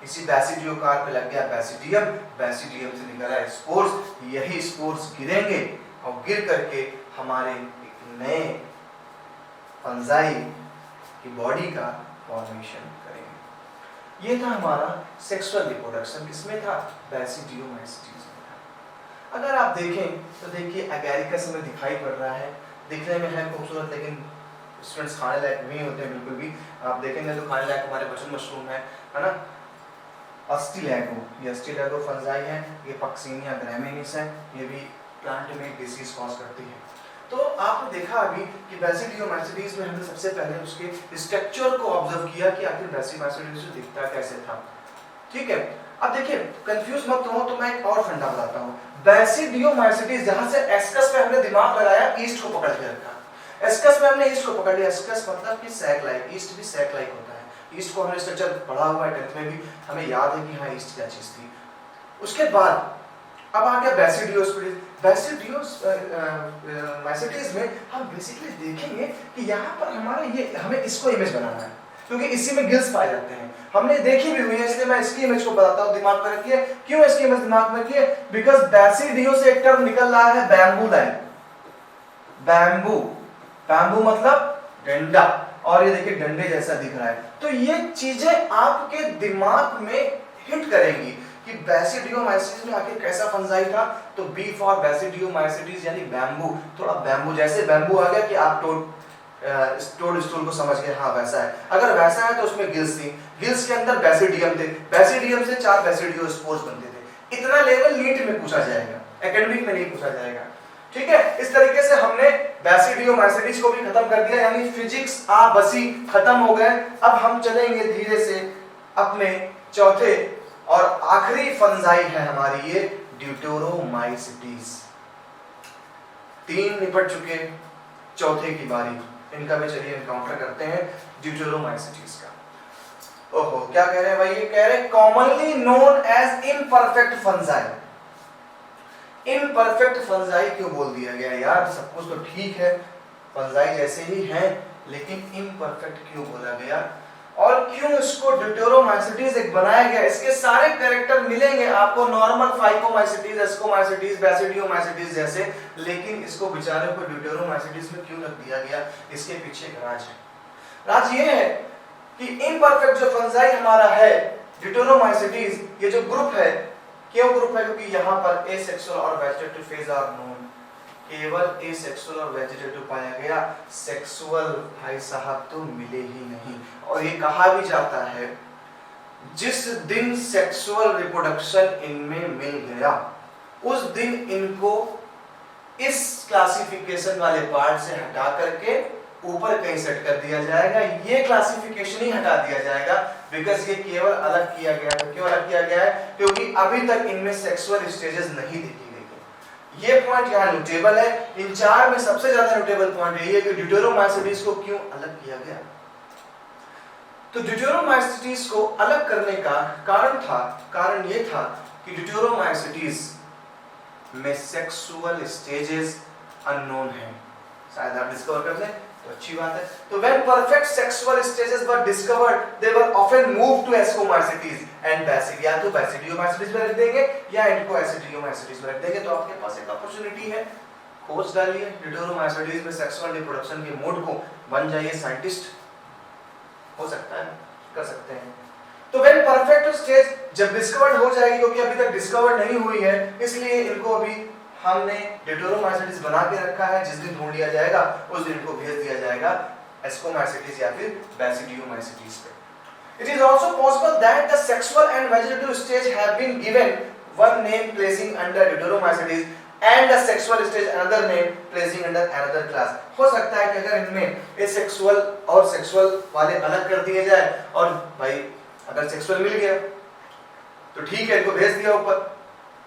इसी बेसिडियोकार्प पे लग गया बेसिडियम, बेसिडियम से निकला स्पोर्स। यही स्पोर्स गिरेंगे और गिर करके हमारे एक नए फंजाई की बॉडी का फॉर्मेशन करेंगे। ये था हमारा सेक्सुअल रिप्रोडक्शन, किसमें था, बेसिडियोमाइसिटीज में था। अगर आप देखें तो देखिए एगैरिकस में दिखाई पड़ रहा है, दिखने में है खूबसूरत, लेकिन स्टूडेंट्स खाने लायक नहीं होते बिल्कुल भी। आप देखेंगे तो खाने लायक हमारे बचन मशरूम है ना, अस्टिलैगो, ये अस्टिलैगो फंजाई है, ये पक्सिनिया ग्रैमिनिस है, ये भी प्लांट में डिसीज कॉज करती है। तो आपने देखा अभी कि बेसिडियोमाइसिटीज में हमने सबसे पहले उसके स्ट्रक्चर को ऑब्जर्व किया कि आखिर बेसिडियोमाइसिटीज दिखता कैसे था। ठीक है। अब देखिए कंफ्यूज मत हो, तो मैं एक और फंडा बताता हूँ। बेसिडियोमाइसिटीज, जहां से एस्कस पे हमने दिमाग लगाया, ईस्ट को पकड़ के रखा। एस्कस में हमने ईस्ट को पकड़ लिया। एस्कस मतलब कि सैक लाइक, ईस्ट भी सैक लाइक होता है। ईस्ट को हमने स्ट्रक्चर पढ़ा हुआ है 10th में भी, हमें याद है कि हाँ ईस्ट क्या चीज थी। उसके बाद अब आ गया बेसिडियोस्पिडिस। बेसिडियोमाइसिटीज में हम बेसिकली देखेंगे कि यहाँ पर हमारा ये, हमें इसको इमेज बनाना है क्योंकि इसी में गिल्स पाए जाते हैं। हमने देखी भी हुई है, इसलिए मैं इसकी इमेज को बताता हूँ, दिमाग में रखिए। क्यों इसकी इमेज दिमाग में रखिए? बिकॉज बेसिडियो से एक टर्म निकल रहा है बैम्बू लाइन। बैम्बू, बैम्बू मतलब डंडा, और ये देखिए डंडे जैसा दिख रहा है। तो ये चीजें आपके दिमाग में हिट करेंगी कि बेसिडियोमाइसिटीज में आखिर कैसा फंजाई था। तो बी फॉर बेसिडियोमाइसिटीज यानी बैम्बू। थोड़ा बैम्बू जैसे बैम्बू आ गया कि आप टोड स्टूल को समझ गए, हाँ वैसा है। अगर वैसा है तो उसमें गिल्स थी, गिल्स के अंदर बेसिडियम थे, बेसिडियम से 4 बेसिडियोस्पोर्स बनते थे। इतना लेवल नीट में पूछा जाएगा, एकेडमिक में नहीं पूछा जाएगा। ठीक है, इस तरीके से हमने बेसिडियोमाइसिटीज को भी खत्म कर दिया, यानी फिजिक्स आ बसी खत्म हो गए। अब हम चलेंगे धीरे से अपने चौथे और आखिरी फंजाई है हमारी ये ड्यूटेरोमाइसिटीज। 3 निपट चुके, चौथे की बारी, इनका भी चलिए एनकाउंटर करते हैं ड्यूटेरोमाइसिटीज का। ओहो, क्या कह रहे हैं भाई? ये कह रहे हैं commonly known as imperfect fungi. Imperfect fungi क्यों बोल दिया गया यार? सब कुछ तो ठीक है, फंजाई जैसे ही हैं, लेकिन इम्परफेक्ट क्यों बोला गया? और क्यों इसको ड्यूटेरोमाइसिटीज एक बनाया गया? इसके सारे कैरेक्टर मिलेंगे आपको नॉर्मल फाइकोमाइसिटीज, एस्कोमाइसिटीज, बेसिडियोमाइसिटीज जैसे, लेकिन इसको बेचारे को ड्यूटेरोमाइसिटीज में क्यों रख दिया गया? इसके पीछे एक राज है। राज ये है कि इम्परफेक्ट जो फंजाई हमारा है ड्यूटेरोमाइसिटीज, ये जो ग्रुप है, क्यों ग्रुप है? क्योंकि यहाँ पर एसेक्सुअल और वेजिटेटिव फेज आर नोन। केवल एसेक्सुअल और वेजिटेटिव पाया गया, सेक्सुअल भाई साहब तो मिले ही नहीं। और ये कहा भी जाता है जिस दिन सेक्सुअल रिप्रोडक्शन इनमें मिल गया, उस दिन इनको इस क्लासिफिकेशन वाले पार्ट से हटा करके ऊपर कहीं सेट कर दिया जाएगा। ये क्लासिफिकेशन ही हटा दिया जाएगा, बिकॉज ये केवल अलग किया गया है। क्यों अलग किया गया है? क्योंकि अभी तक इनमें सेक्सुअल स्टेजेस नहीं देखी गई। ये पॉइंट यहाँ नोटेबल है। इन 4 में सबसे ज्यादा नोटेबल पॉइंट यही है कि ड्यूटेरोमाइसिटीज को क्यों अलग किया गया। तो ड्यूटेरोमाइसिटीज को अलग करने का कारण ये था कि ड्यूटेरोमाइसिटीज में सेक्सुअल स्टेजेस अननोन है। शायद आप डिस्कवर कर लें तो अच्छी बात है। तो when perfect sexual stages were discovered, they were often moved to ascomycetes and basidia। या तो बेसिडियोमाइसिटीज में रख देंगे या इनको एसिडियोमाइसिटीज में रख देंगे। तो आपके पास एक अपॉर्चुनिटी है, खोज डालिए ड्यूटेरोमाइसिटीज में सेक्सुअल रिप्रोडक्शन के मोड को, बन जाइए साइंटिस्ट। हो सकता है, कर सकते हैं। तो when perfect stage जब डिस्कवर्ड हो जाएगी, क्योंकि अभी तक डिस्कवर्ड नहीं हुई है, इसलिए इनको अभी हमने ड्यूटेरोमाइसिटीज बना के रखा है। जिस दिन ढूंढ लिया जाएगा उस दिन इनको भेज दिया जाएगा एस्कोमाइसिटीज या फिर बेसिडियोमाइसिटीज पे। It is also possible that the sexual and vegetative stage have been given one name placing under deuteromycetes and the sexual stage another name placing under another class। हो सकता है कि अगर इनमें एसेक्सुअल और सेक्सुअल वाले अलग कर दिए जाए, और भाई अगर सेक्सुअल मिल गया तो ठीक है, इनको भेज दिया ऊपर,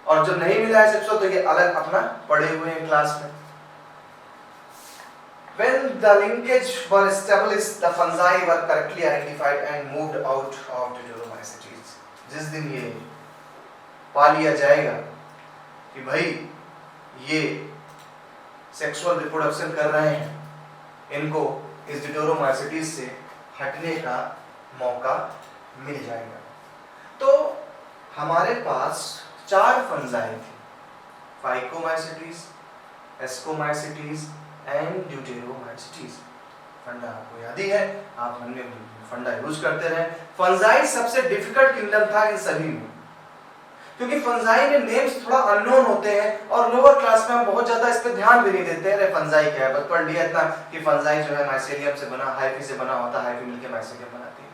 और जब नहीं मिला है सेक्सुअल तो ये अलग अपना पड़े हुए हैं क्लास में। When the linkage were established, the fungi were correctly identified and moved out of deuteromycetes। जिस दिन ये पा लिया जाएगा कि भाई ये सेक्सुअल रिप्रोडक्शन कर रहे हैं, इनको इस deuteromycetes से हटने का मौका मिल जाएगा। तो हमारे पास 4 फंजाई थी, फाइकोमाइसिटीज, एस्कोमाइसिटीज एंड ड्यूटेरोमाइसिटीज। फंडा आपको याद ही है, आप हमने फंडा यूज करते रहे। फंजाई सबसे डिफिकल्ट किंगडम था इन सभी में, क्योंकि फंजाई में नेम्स थोड़ा अननोन होते हैं और लोअर क्लास में हम बहुत ज्यादा इस पे ध्यान भी नहीं देते हैं। फंजाई क्या है, बस पढ़ लिया इतना कि फंजाई जो है माइसेलियम से बना, हाइफी से बना होता है, हाइफी मिलकर माइसेलियम बनाती है,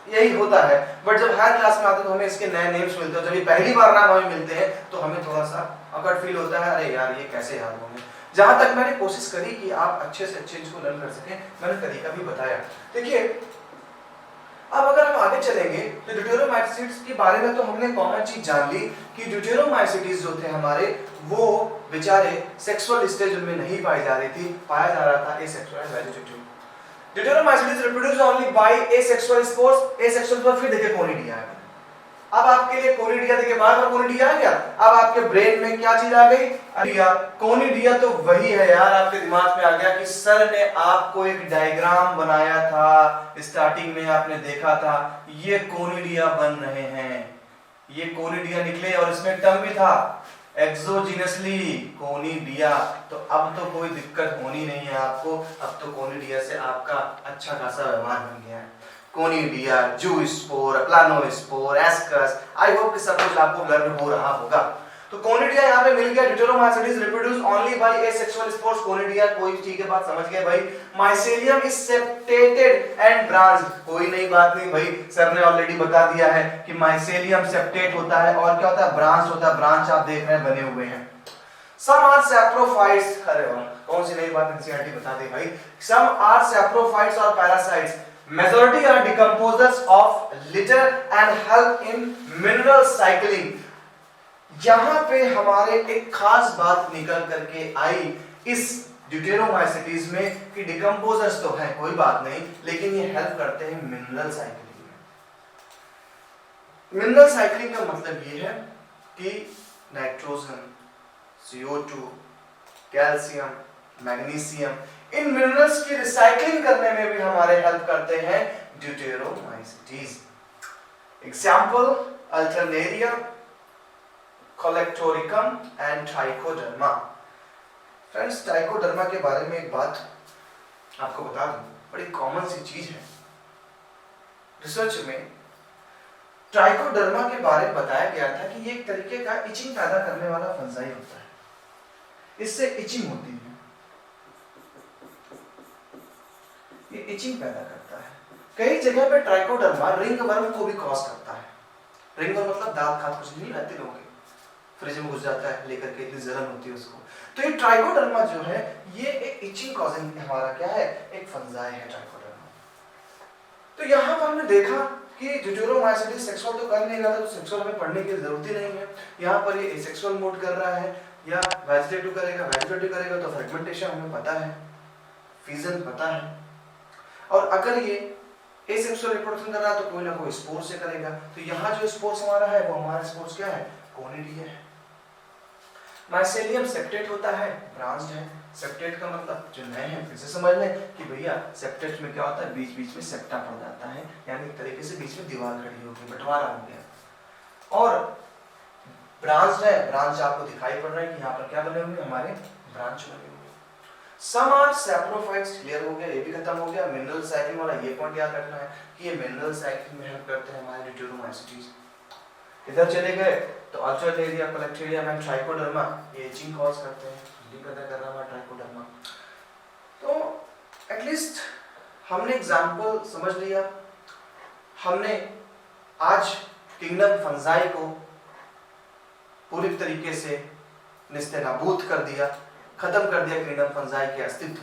यही होता है। बट जब हायर क्लास में आते हैं तो हमें इसके नए नेम्स मिलते हैं। जब ये पहली बार नाम हमें मिलते हैं तो हमें थोड़ा सा अकड़ फील होता है, अरे यार ये कैसे याद होंगे। जहां तक मैंने कोशिश करी कि आप अच्छे से अच्छे इसको लर्न कर सकें, मैंने तरीका भी बताया। देखिए अब अगर हम आगे चलेंगे तो ड्यूटेरोमाइसीट्स के बारे में तो हमने कॉमन चीज जान ली कि ड्यूटेरोमाइसीट्स जो थे हमारे वो बेचारे सेक्सुअल स्टेज उनमें नहीं पाई जा रही थी, पाया जा रहा था asexual and vegetative. Deuteromycetes reproduce only by asexual spores. Asexual पर फिर देखिए कोनिडिया आ गया। अब आपके लिए कोनिडिया देखिए बार-बार कोनिडिया आ गया। अब आपके ब्रेन में क्या चीज आ गई? कोनिडिया तो वही है यार, आपके दिमाग में आ गया कि सर ने आपको एक डायग्राम बनाया था, स्टार्टिंग में आपने देखा था ये कोनिडिया बन रहे हैं, ये कोनिडिया निकले और इसमें टर्म भी था एक्सोजीनसली कोनिडिया। तो अब तो कोई दिक्कत होनी नहीं है आपको, अब तो कोनिडिया से आपका अच्छा खासा व्यवहार बन गया है। Conidia, zoospore, planospore, ascus, I hope कि सब कुछ आपको लर्न हो रहा होगा। तो कोनिडिया यहाँ पे मिल गया। Deuteromycetes reproduce only by asexual spores. Conidia कोई ठीक है, बात समझ गए भाई। Mycelium is septated and branched. कोई नई बात नहीं भाई, सर ने ऑलरेडी बता दिया है कि माइसेलियम सेप्टेट होता है और क्या होता है? ब्रांच होता है। ब्रांच आप देख रहे हैं बने हुए हैं। Some are saprophytes. अरे वाह, कौन सी नई बात एनसीईआरटी बता दे भाई। सम आर सैप्रोफाइट्स और parasites. Majority are decomposers of litter and help in mineral cycling। यहां पे हमारे एक खास बात निकल करके आई इस ड्यूटेरोमाइसीट्स में कि डिकम्पोजर्स तो है कोई बात नहीं, लेकिन ये हेल्प करते हैं मिनरल साइक्लिंग में। मिनरल साइक्लिंग का मतलब ये है कि नाइट्रोजन, CO2, कैल्शियम, मैग्नीशियम, इन मिनरल्स की रिसाइकलिंग करने में भी हमारे हेल्प करते हैं deuteromycetes. Example Alternaria, Colletotrichum and Trichoderma. Friends, Trichoderma के बारे में एक बात आपको बता दूं, बड़ी कॉमन सी चीज है। रिसर्च में ट्राइकोडर्मा के बारे में बताया गया था कि ये एक तरीके का इचिंग पैदा करने वाला फंजाई होता है। इससे इचिंग होती है, ये इचिंग पैदा करता है। कई जगह पे ट्राइकोडर्मा रिंगवर्म को भी कॉज करता है। रिंगवर्म मतलब दांत खाद कुछ नहीं रहते लोगों के, फ्रिज में घुस जाता है लेकर के, इतनी जलन होती है उसको। तो ये ट्राइकोडर्मा जो है ये एक इचिंग कॉजिंग हमारा क्या है? एक फंजाई है ट्राइकोडर्मा। तो यहाँ पर हमने देखा कि ड्यूटेरोमाइसीट्स सेक्सुअल तो कर नहीं रहा था, तो सेक्सुअल हमें पढ़ने की जरूरत ही नहीं है। यहाँ पर ये एसेक्सुअल मोड कर रहा है या वेजिटेटिव करेगा, वेजिटेटिव करेगा तो फ्रेगमेंटेशन हमें पता है, फिजन पता है। और अगर ये एसेक्सुअल रिप्रोडक्शन कर रहा है तो कोई ना कोई स्पोर से करेगा। तो यहाँ जो स्पोर्स हमारा है वो हमारा स्पोर्स क्या है? कोनिडिया है। माइसेलियम सेप्टेट होता है, ब्रांच्ड है। सेप्टेट का मतलब जो नए हैं फिर से समझ लें कि भैया सेप्टेट में क्या होता है? बीच बीच में सेप्टा पड़ जाता है, यानी एक तरीके से बीच में दीवार खड़ी हो गई, बंटवारा हो गया। और ब्रांच्ड है, ब्रांच आपको दिखाई पड़ रहा है कि यहाँ पर क्या बने हुए? हमारे ब्रांच बने हुए। सम आर सैप्रोफाइट्स, क्लियर हो गया, ये भी खत्म हो गया। मिनरल साइक्लिंग वाला ये पॉइंट याद रखना है कि ये मिनरल साइक्लिंग में हेल्प करते हैं हमारे ड्यूटेरोमाइसीट्स। इधर चले गए तो अल्टरनेरिया, कोलेक्टोरियम एंड ट्राइकोडर्मा ये इचिंग कॉज करते हैं, ये पैदा कर रहा है ट्राइकोडर्मा। तो एटलीस्ट हमने एग्जांपल समझ लिया। हमने आज किंगडम फंजाई को पूरी तरीके से निस्तेनाबूद कर दिया, खत्म कर दिया किंगडम फंजाई के अस्तित्व।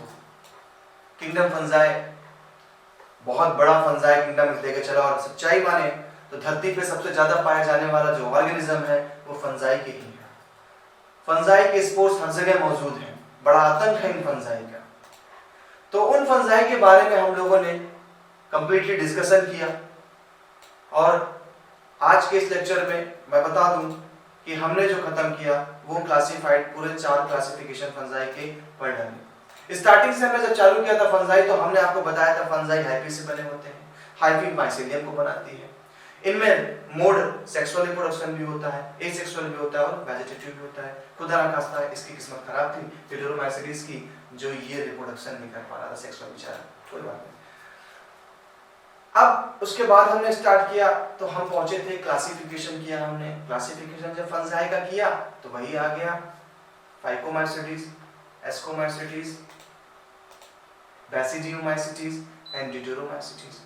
किंगडम फंजाई बहुत बड़ा फंजाई किंगडम लेके चला, और सच्चाई माने तो धरती पे सबसे ज्यादा पाया जाने वाला जो ऑर्गेनिज्म है वो फंजाई के ही है। फंजाई के स्पोर्स हर जगह मौजूद हैं, बड़ा आतंक है इन फंजाई का। तो उन फंजाई के बारे में हम लोगों ने कंप्लीटली डिस्कशन किया, और आज के इस लेक्चर में मैं बता दूं कि हमने जो खत्म किया वो क्लासिफाइड पूरे 4 क्लासिफिकेशन फंजाई के पढ़ डाले। स्टार्टिंग से हमने जब चालू किया था फंजाई, तो हमने आपको बताया था फंजाई हाइफी से बने होते हैं, हाइफी माइसेलियम को बनाती है। इनमें मोड सेक्सुअल रिप्रोडक्शन भी होता है, एसेक्सुअल भी होता है और वेजिटेटिव भी होता है। खुदा ना खास्ता है इसकी किस्मत खराब थी ड्यूटेरोमाइसीट्स की, जो ये रिप्रोडक्शन नहीं कर पा रहा था सेक्सुअल बेचारा, कोई बात नहीं। अब उसके बाद हमने स्टार्ट किया तो हम पहुंचे थे क्लासिफिकेशन किया हमने। क्लासिफिकेशन जब फंजाई का किया तो वही आ गया फाइकोमाइसीट्स, एस्कोमाइसीट्स, बैसिडियोमाइसीट्स एंड ड्यूटेरोमाइसीट्स।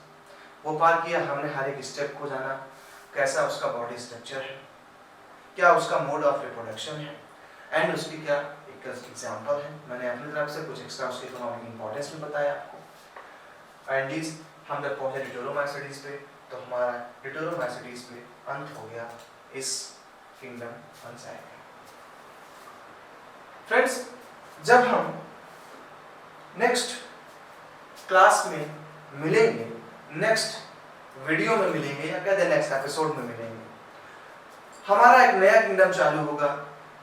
वो पार किया हमने, हर एक स्टेप को जाना, कैसा उसका बॉडी स्ट्रक्चर है, क्या उसका मोड ऑफ रिप्रोडक्शन है, एंड उसकी क्या एक एग्जांपल है। मैंने अपनी तरफ से कुछ एक्स्ट्रा उसके इकोनॉमिक इंपॉर्टेंस भी बताया आपको। एंड हम जब पहुंचे डिटोरोमाइसीटीज पे तो हमारा डिटोरोमाइसीटीज पे अंत हो गया इस किंगडम अनसाइड। फ्रेंड्स, जब हम नेक्स्ट क्लास में मिलेंगे, नेक्स्ट वीडियो में मिलेंगे या कहते हैं नेक्स्ट एपिसोड में मिलेंगे, हमारा एक नया किंगडम चालू होगा,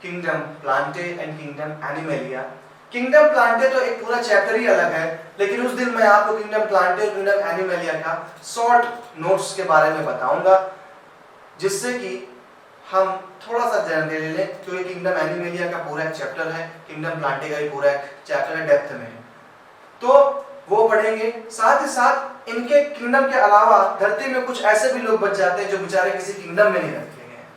kingdom Plantae and kingdom animalia. Kingdom Plantae तो एक पूरा चैप्टर ही अलग है, लेकिन उस दिन मैं आपको किंगडम प्लांटे और किंगडम एनिमेलिया का शॉर्ट नोट्स के बारे में बताऊंगा, जिससे कि हम थोड़ा सा जानकारी ले लें, क्योंकि किंगडम एनिमेलिया का पूरा एक चैप्टर है, किंगडम प्लांटे का भी पूरा एक चैप्टर है, डेप्थ में है, तो वो पढ़ेंगे। साथ ही साथ इनके किंगडम के अलावा धरती में कुछ ऐसे भी लोग बच जाते हैं जो बेचारे किसी किंगडम में नहीं रखे गए हैं,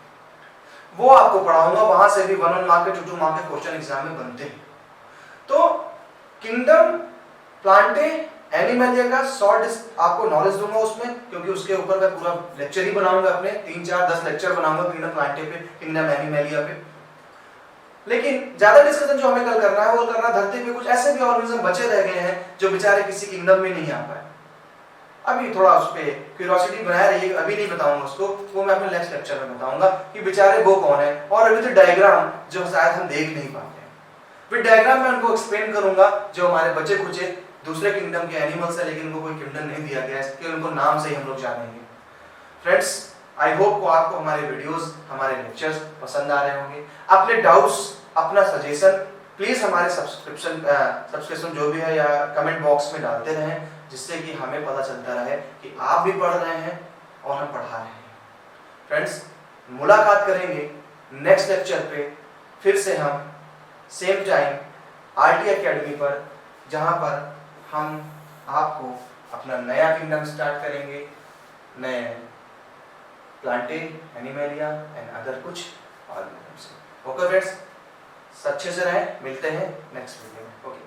वो आपको पढ़ाऊंगा। वहां से भी 1 मार्क के 2 मार्क के क्वेश्चन एग्जाम में बनते हैं। तो किंगडम प्लांटे एनिमेलिया का शॉर्ट आपको नॉलेज दूंगा उसमें, क्योंकि उसके ऊपर मैं पूरा लेक्चर ही बनाऊंगा, अपने 3, 4, 10 लेक्चर बनाऊंगा किंगडम प्लांटे पे, किंगडम एनिमेलिया पे। लेकिन ज्यादा डिस्कशन जो हमें कल करना है वो करना धरती पे कुछ ऐसे भी ऑर्गेनिज्म बचे रह गए हैं जो बेचारे किसी किंगडम में नहीं आ पाए। अभी थोड़ा उस पे क्यूरियोसिटी बनाए रहिए, अभी नहीं बताऊंगा उसको, वो मैं अपने नेक्स्ट लेक्चर में बताऊंगा कि बेचारे वो कौन है, और अभी तो डायग्राम जो शायद हम देख नहीं पाते हैं, फिर डायग्राम में उनको एक्सप्लेन करूंगा जो हमारे बचे कुचे दूसरे किंगडम के एनिमल्स है, लेकिन उनको कोई किंगडम नहीं दिया गया है, कि उनको नाम से ही हम लोग जानेंगे। फ्रेंड्स, आई होप को आपको हमारे वीडियोस, हमारे लेक्चर्स पसंद आ रहे होंगे। अपने डाउट्स, अपना सजेशन प्लीज हमारे सब्सक्रिप्शन जो भी है या कमेंट बॉक्स में डालते रहें, जिससे कि हमें पता चलता रहे कि आप भी पढ़ रहे हैं और हम पढ़ा रहे हैं। फ्रेंड्स, मुलाकात करेंगे नेक्स्ट लेक्चर पे, फिर से हम सेम टाइम आरटी एकेडमी पर, जहां पर हम आपको अपना नया किंगडम स्टार्ट करेंगे, नए प्लांटे, एनिमेलिया एंड अदर कुछ ऑर्गेनिज्म। ओके फ्रेंड्स, अच्छे से रहें, मिलते हैं नेक्स्ट वीडियो में। ओके।